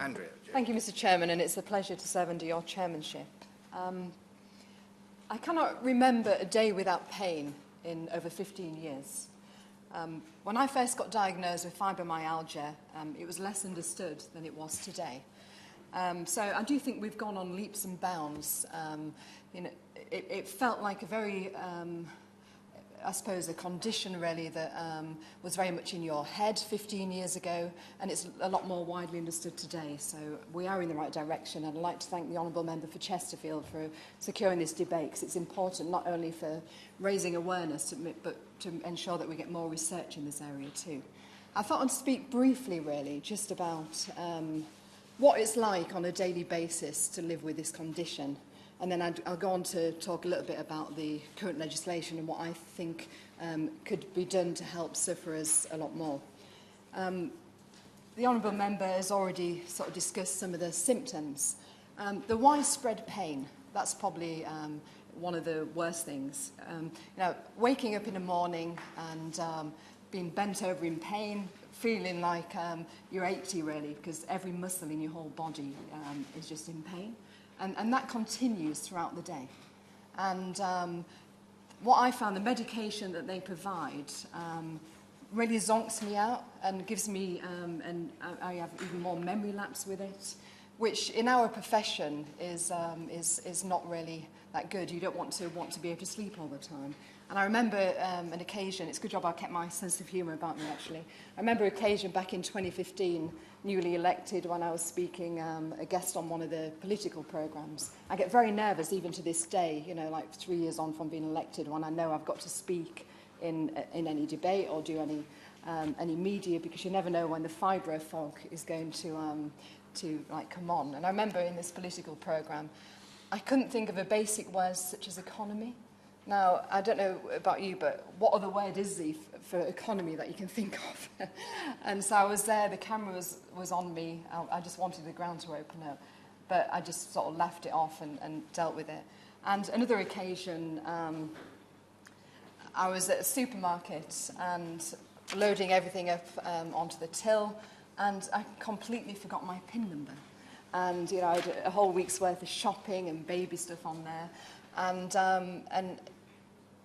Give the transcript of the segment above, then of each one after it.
Andrea Jenkyns. Thank you, Mr. Chairman, and it's a pleasure to serve under your chairmanship. I cannot remember a day without pain in over 15 years. When I first got diagnosed with fibromyalgia, it was less understood than it was today. So I do think we've gone on leaps and bounds. It felt like a very, I suppose, a condition really that was very much in your head 15 years ago, and it's a lot more widely understood today. So we are in the right direction, and I'd like to thank the Honourable Member for Chesterfield for securing this debate, because it's important not only for raising awareness, but to ensure that we get more research in this area too. I thought I'd speak briefly really just about what it's like on a daily basis to live with this condition. And then I'll go on to talk a little bit about the current legislation and what I think could be done to help sufferers a lot more. The Honourable Member has already sort of discussed some of the symptoms. The widespread pain, that's probably one of the worst things. Waking up in the morning and being bent over in pain, feeling like you're 80 really, because every muscle in your whole body is just in pain. And that continues throughout the day. And what I found, the medication that they provide really zonks me out and gives me, and I have even more memory lapse with it, which in our profession is not really that good. You don't want to be able to sleep all the time. And I remember an occasion, it's a good job I kept my sense of humour about me actually. I remember an occasion back in 2015, newly elected, when I was speaking a guest on one of the political programmes. I get very nervous even to this day, like 3 years on from being elected, when I know I've got to speak in any debate or do any media, because you never know when the fibro fog is going to come on. And I remember in this political programme, I couldn't think of a basic word such as economy. Now, I don't know about you, but what other word is there for economy that you can think of? And so I was there, the camera was on me, I just wanted the ground to open up, but I just sort of left it off and dealt with it. And another occasion, I was at a supermarket and loading everything up onto the till, and I completely forgot my PIN number. And I had a whole week's worth of shopping and baby stuff on there.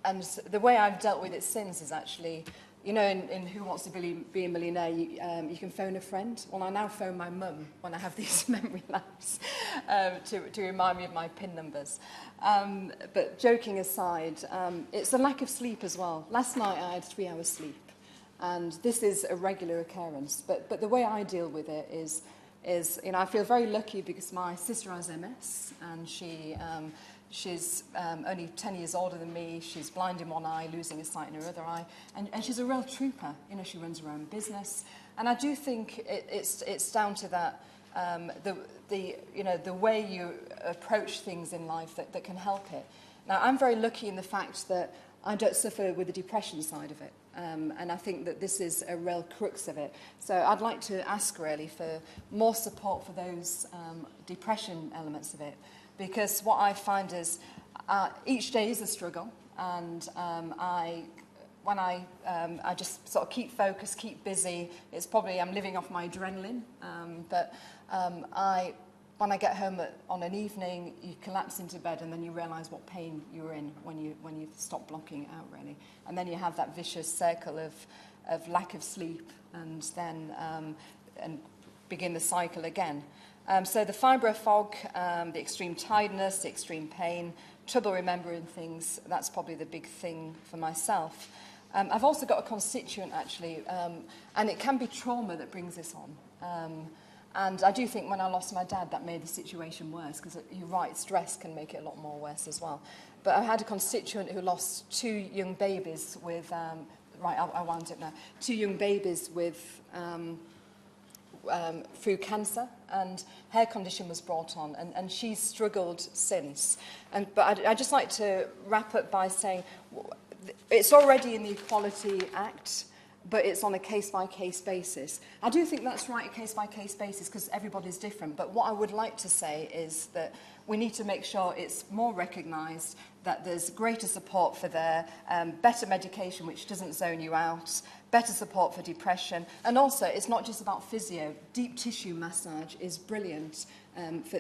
And the way I've dealt with it since is actually, in Who Wants to Be a Millionaire, you can phone a friend. Well, I now phone my mum when I have these memory lapses to remind me of my PIN numbers. But joking aside, it's a lack of sleep as well. Last night I had 3 hours sleep, and this is a regular occurrence. But the way I deal with it is I feel very lucky because my sister has MS, and she's only 10 years older than me. She's blind in one eye, losing a sight in her other eye, and she's a real trooper. She runs her own business, and I do think it's down to that the way you approach things in life that can help it. Now, I'm very lucky in the fact that I don't suffer with the depression side of it. And I think that this is a real crux of it. So I'd like to ask really for more support for those depression elements of it, because what I find is each day is a struggle, and I just sort of keep focused, keep busy. It's probably I'm living off my adrenaline, but when I get home on an evening, you collapse into bed and then you realise what pain you're in when you stop blocking it out, really. And then you have that vicious circle of lack of sleep, and then and begin the cycle again. So the fibro fog, the extreme tiredness, the extreme pain, trouble remembering things, that's probably the big thing for myself. I've also got a constituent, actually, and it can be trauma that brings this on. And I do think when I lost my dad, that made the situation worse, because you're right, stress can make it a lot more worse as well. But I had a constituent who lost 2 young babies with, I wound up now, 2 young babies with, through cancer, and her condition was brought on, and she's struggled since. But I'd just like to wrap up by saying it's already in the Equality Act, but it's on a case-by-case basis. I do think that's right, a case-by-case basis, because everybody's different. But what I would like to say is that we need to make sure it's more recognised, that there's greater support for their better medication, which doesn't zone you out, better support for depression. And also, it's not just about physio. Deep tissue massage is brilliant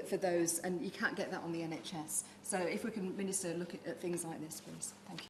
for those, and you can't get that on the NHS. So if we can, Minister, look at things like this, please. Thank you.